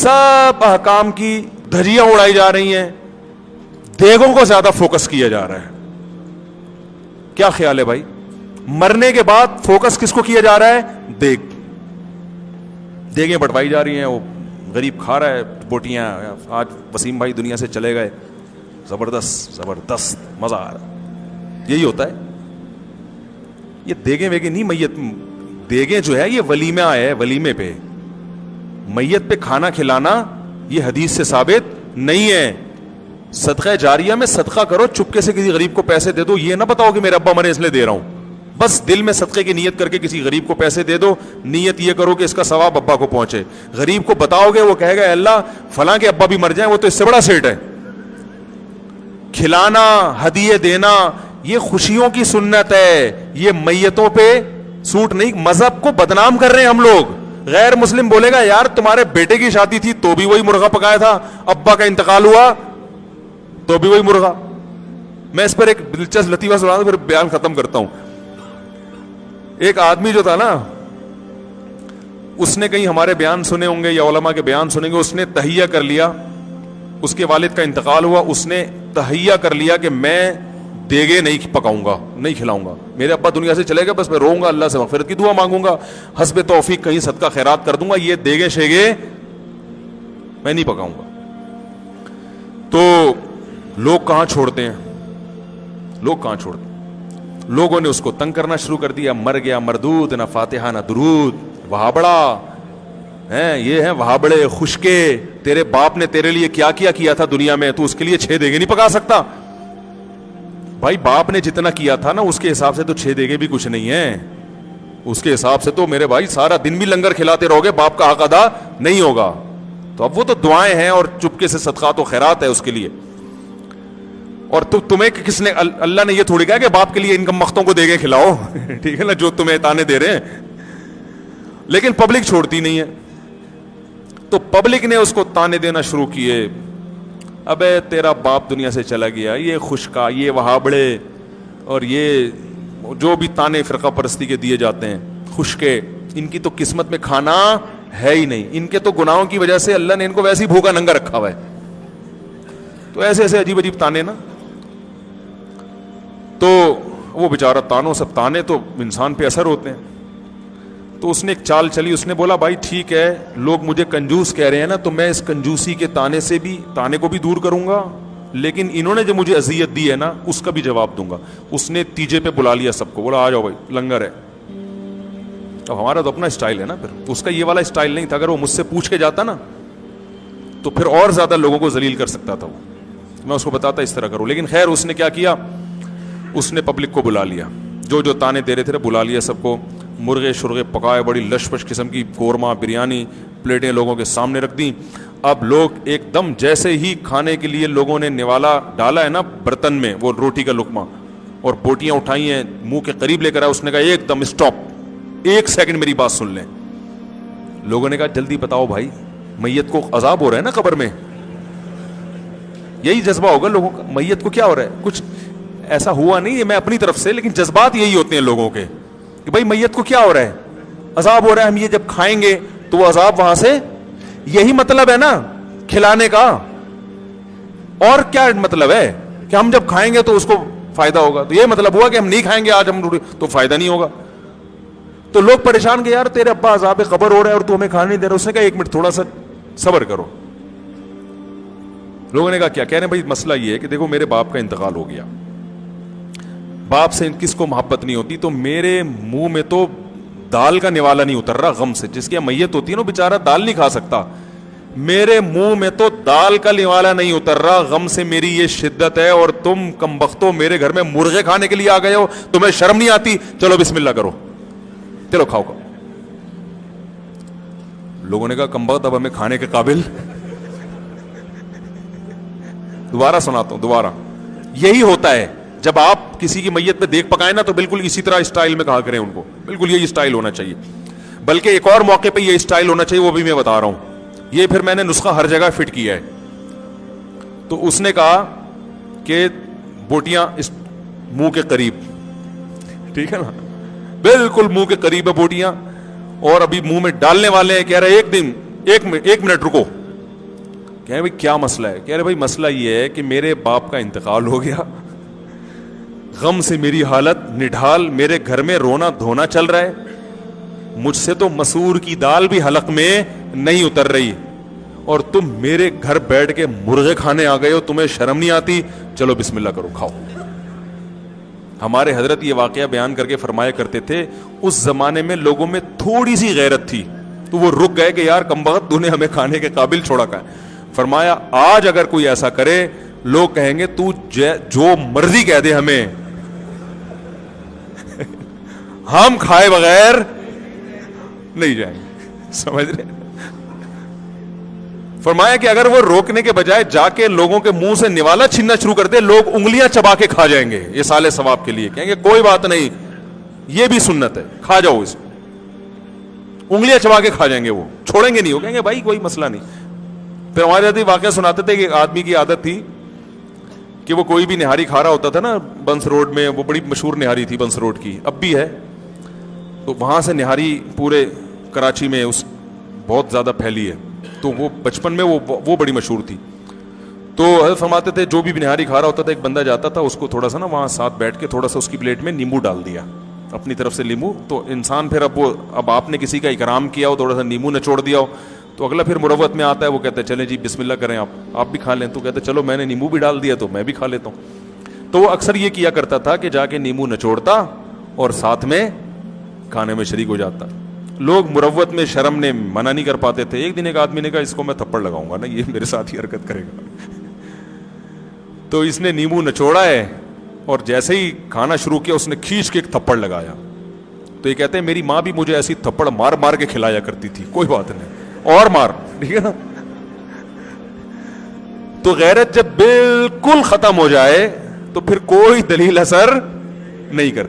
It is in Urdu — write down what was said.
سب احکام کی دھجیاں اڑائی جا رہی ہیں, دیگوں کو زیادہ فوکس کیا جا رہا ہے. کیا خیال ہے بھائی؟ مرنے کے بعد فوکس کس کو کیا جا رہا ہے؟ دیگ. دیگیں بٹوائی جا رہی ہیں, وہ غریب کھا رہا ہے بوٹیاں. آج وسیم بھائی دنیا سے چلے گئے, زبردست زبردست مزہ آ رہا. یہی ہوتا ہے. یہ دیگیں ویگیں نہیں, میت دیگیں جو ہے یہ ولیمہ ہے, ولیمے پہ میت پہ کھانا کھلانا یہ حدیث سے ثابت نہیں ہے. صدقہ جاریہ میں صدقہ کرو, چپکے سے کسی غریب کو پیسے دے دو, یہ نہ بتاؤ کہ میرے ابا مرے اس لیے دے رہا ہوں. بس دل میں صدقے کی نیت کر کے کسی غریب کو پیسے دے دو, نیت یہ کرو کہ اس کا ثواب ابا کو پہنچے. غریب کو بتاؤ گے, وہ کہے گا اللہ فلاں کے ابا بھی مر جائیں, وہ تو اس سے بڑا سیٹ ہے. کھلانا, ہدیے دینا یہ خوشیوں کی سنت ہے, یہ میتوں پہ سوٹ نہیں. مذہب کو بدنام کر رہے ہیں ہم لوگ. غیر مسلم بولے گا یار تمہارے بیٹے کی شادی تھی تو بھی وہی مرغا پکایا تھا, ابا کا انتقال ہوا تو بھی وہی مرغا. میں اس پر ایک دلچسپ لطیفہ سنا دوں پھر بیان ختم کرتا ہوں. ایک آدمی جو تھا نا, اس نے کہیں ہمارے بیان سنے ہوں گے یا علماء کے بیان سنیں گے, اس نے تہیہ کر لیا, اس کے والد کا انتقال ہوا, اس نے تہیہ کر لیا کہ میں دیگے نہیں پکاؤں گا, نہیں کھلاؤں گا. میرے ابا دنیا سے چلے گئے, بس میں روؤں گا, اللہ سے مغفرت کی دعا مانگوں گا, حسب توفیق کہیں صدقہ خیرات کر دوں گا, یہ دیگے شیگے میں نہیں پکاؤں گا. تو لوگ کہاں چھوڑتے ہیں, لوگ کہاں چھوڑتے ہیں. لوگوں نے اس کو تنگ کرنا شروع کر دیا, مر گیا مردود, نہ فاتحہ نہ درود, وہابڑا ہیں, یہ ہیں وہابڑے خشکے, تیرے باپ نے تیرے لیے کیا کیا تھا دنیا میں, تو اس کے لیے 6 دیگے نہیں پکا سکتا. بھائی باپ نے جتنا کیا تھا نا اس کے حساب سے تو 6 دیگے بھی کچھ نہیں ہیں. اس کے حساب سے تو میرے بھائی سارا دن بھی لنگر کھلاتے رہو گے, باپ کا حق ادا نہیں ہوگا. تو اب وہ تو دعائیں ہیں اور چپکے سے صدقات و خیرات ہے اس کے لیے. اور تمہیں کس نے, اللہ نے یہ تھوڑی کہا کہ باپ کے لیے ان مختوں کو دیگے کھلاؤ, ٹھیک ہے نا, جو تمہیں تانے دے رہے ہیں. لیکن پبلک چھوڑتی نہیں ہے, تو پبلک نے اس کو تانے دینا شروع کیے. ابے تیرا باپ دنیا سے چلا گیا, یہ خشکا, یہ وہابڑے, اور یہ جو بھی تانے فرقہ پرستی کے دیے جاتے ہیں خشکے, ان کی تو قسمت میں کھانا ہے ہی نہیں. ان کے تو گناہوں کی وجہ سے اللہ نے ان کو ویسے ہی بھوکا ننگا رکھا ہوا ہے. تو ایسے ایسے عجیب عجیب تانے نا. تو وہ بیچارہ تانوں, سب تانے تو انسان پہ اثر ہوتے ہیں. تو اس نے ایک چال چلی, اس نے بولا بھائی ٹھیک ہے لوگ مجھے کنجوس کہہ رہے ہیں نا, تو میں اس کنجوسی کے تانے کو بھی دور کروں گا, لیکن انہوں نے جو مجھے اذیت دی ہے نا اس کا بھی جواب دوں گا. اس نے تیجے پہ بلا لیا سب کو, بولا آ جاؤ بھائی لنگر ہے. اب ہمارا تو اپنا اسٹائل ہے نا, پھر اس کا یہ والا اسٹائل نہیں تھا. اگر وہ مجھ سے پوچھ کے جاتا نا تو پھر اور زیادہ لوگوں کو ذلیل کر سکتا تھا. وہ میں اس کو بتاتا اس طرح کروں. لیکن خیر اس نے کیا کیا, اس نے پبلک کو بلا لیا, جو جو تانے دے رہے تھے بلا لیا سب کو. مرغے شرغے پکائے, بڑی لش پش قسم کی قورمہ بریانی پلیٹیں لوگوں کے سامنے رکھ دیں. اب لوگ ایک دم جیسے ہی کھانے کے لیے لوگوں نے نوالا ڈالا ہے نا برتن میں, وہ روٹی کا لقمہ اور بوٹیاں اٹھائی ہیں منہ کے قریب لے کر آئے, اس نے کہا ایک دم اسٹاپ, 1 سیکنڈ میری بات سن لیں. لوگوں نے کہا جلدی بتاؤ بھائی, میت کو عذاب ہو رہا ہے نا قبر میں. یہی جذبہ ہوگا لوگوں کا, میت کو کیا ہو رہا ہے, کچھ ایسا ہوا نہیں ہے میں اپنی طرف سے, لیکن جذبات یہی ہوتے ہیں لوگوں کے کہ بھائی میت کو کیا ہو رہا ہے, عذاب ہو رہا ہے, ہم یہ جب کھائیں گے تو وہ عذاب وہاں سے, یہی مطلب ہے نا کھلانے کا. اور کیا مطلب ہے کہ ہم جب کھائیں گے تو اس کو فائدہ ہوگا, تو یہ مطلب ہوا کہ ہم نہیں کھائیں گے آج ہم تو فائدہ نہیں ہوگا. تو لوگ پریشان کہ یار تیرے ابا عذاب قبر ہو رہا ہے اور تو ہمیں کھانے نہیں دے رہا. اس نے کہا 1 منٹ تھوڑا سا صبر کرو. لوگوں نے کہا کیا کہہ رہے ہیں بھائی, مسئلہ یہ ہے کہ دیکھو میرے باپ کا انتقال ہو گیا, باپ سے کس کو محبت نہیں ہوتی, تو میرے منہ میں تو دال کا نوالا نہیں اتر رہا غم سے. جس کی میت ہوتی ہے نا بیچارہ دال نہیں کھا سکتا, میرے منہ میں تو دال کا نوالا نہیں اتر رہا غم سے, میری یہ شدت ہے. اور تم کمبختو میرے گھر میں مرغے کھانے کے لیے آ گئے ہو, تمہیں شرم نہیں آتی, چلو بسم اللہ کرو, چلو کھاؤ. لوگوں نے کہا کمبخت اب ہمیں کھانے کے قابل. دوبارہ سناتا ہوں, دوبارہ. یہی ہوتا ہے جب آپ کسی کی میت پہ دیکھ پکائیں نا تو بالکل اسی طرح اسٹائل میں کہا کریں ان کو, بالکل یہی اسٹائل ہونا چاہیے. بلکہ ایک اور موقع پہ یہ اسٹائل ہونا چاہیے, وہ بھی میں بتا رہا ہوں. یہ پھر میں نے نسخہ ہر جگہ فٹ کیا ہے. تو اس نے کہا کہ بوٹیاں اس منہ کے قریب, ٹھیک ہے نا, بالکل منہ کے قریب ہے بوٹیاں, اور ابھی منہ میں ڈالنے والے ہیں. کہہ رہے ایک منٹ رکو, کہہ بھائی کیا مسئلہ ہے؟ کہہ رہے بھائی مسئلہ یہ ہے کہ میرے باپ کا انتقال ہو گیا, غم سے میری حالت نڈھال, میرے گھر میں رونا دھونا چل رہا ہے, مجھ سے تو مسور کی دال بھی حلق میں نہیں اتر رہی, اور تم میرے گھر بیٹھ کے مرغے کھانے آ گئے ہو, تمہیں شرم نہیں آتی؟ چلو بسم اللہ کرو, کھاؤ. ہمارے حضرت یہ واقعہ بیان کر کے فرمایا کرتے تھے اس زمانے میں لوگوں میں تھوڑی سی غیرت تھی تو وہ رک گئے کہ یار کمبخت تو نے ہمیں کھانے کے قابل چھوڑا کا ہے. فرمایا آج اگر کوئی ایسا کرے لوگ کہیں گے تو جو مرضی کہہ دے ہمیں, ہم کھائے بغیر نہیں جائیں گے. سمجھ رہے؟ فرمایا کہ اگر وہ روکنے کے بجائے جا کے لوگوں کے منہ سے نوالا چھیننا شروع کر دے, لوگ انگلیاں چبا کے کھا جائیں گے یہ سالے ثواب کے لیے, کہیں گے کوئی بات نہیں یہ بھی سنت ہے, کھا جاؤ اس, انگلیاں چبا کے کھا جائیں گے, وہ چھوڑیں گے نہیں, وہ کہیں گے بھائی کوئی مسئلہ نہیں. پھر ہمارے ساتھ واقعہ سناتے تھے کہ ایک آدمی کی عادت تھی کہ وہ کوئی بھی نہاری کھا رہا ہوتا تھا نا بنس روڈ میں, وہ بڑی مشہور نہاری تھی بنس روڈ کی, اب بھی ہے, تو وہاں سے نہاری پورے کراچی میں اس بہت زیادہ پھیلی ہے, تو وہ بچپن میں وہ بڑی مشہور تھی. تو حضرت فرماتے تھے جو بھی نہاری کھا رہا ہوتا تھا ایک بندہ جاتا تھا اس کو تھوڑا سا نا وہاں ساتھ بیٹھ کے تھوڑا سا اس کی پلیٹ میں نیمبو ڈال دیا اپنی طرف سے لیمو, تو انسان پھر اب آپ نے کسی کا اکرام کیا ہو, تھوڑا سا نیمبو نچوڑ دیا ہو, تو اگلا پھر مروت میں آتا ہے, وہ کہتے ہیں چلیں جی بسم اللہ کریں آپ بھی کھا لیں, تو کہتے ہیں چلو میں نے نیمبو بھی ڈال دیا تو میں بھی کھا لیتا ہوں. تو وہ اکثر یہ کیا کرتا تھا کہ جا کے نیمبو نچوڑتا اور ساتھ میں کھانے میں شریک ہو جاتا. لوگ مروت میں شرم نے منع نہیں کر پاتے تھے. ایک دن ایک آدمی نے کہا اس کو میں تھپڑ لگاؤں گا نا, یہ میرے ساتھ ہی حرکت کرے گا. تو اس نے نیمبو نچوڑا ہے اور جیسے ہی کھانا شروع کیا اس نے کھینچ کے ایک تھپڑ لگایا. تو یہ کہتے ہیں میری ماں بھی مجھے ایسی تھپڑ مار مار کے کھلایا کرتی تھی, کوئی بات نہیں اور مار, ٹھیک ہے نا. تو غیرت جب بالکل ختم ہو جائے تو پھر کوئی دلیل اثر نہیں کرتی.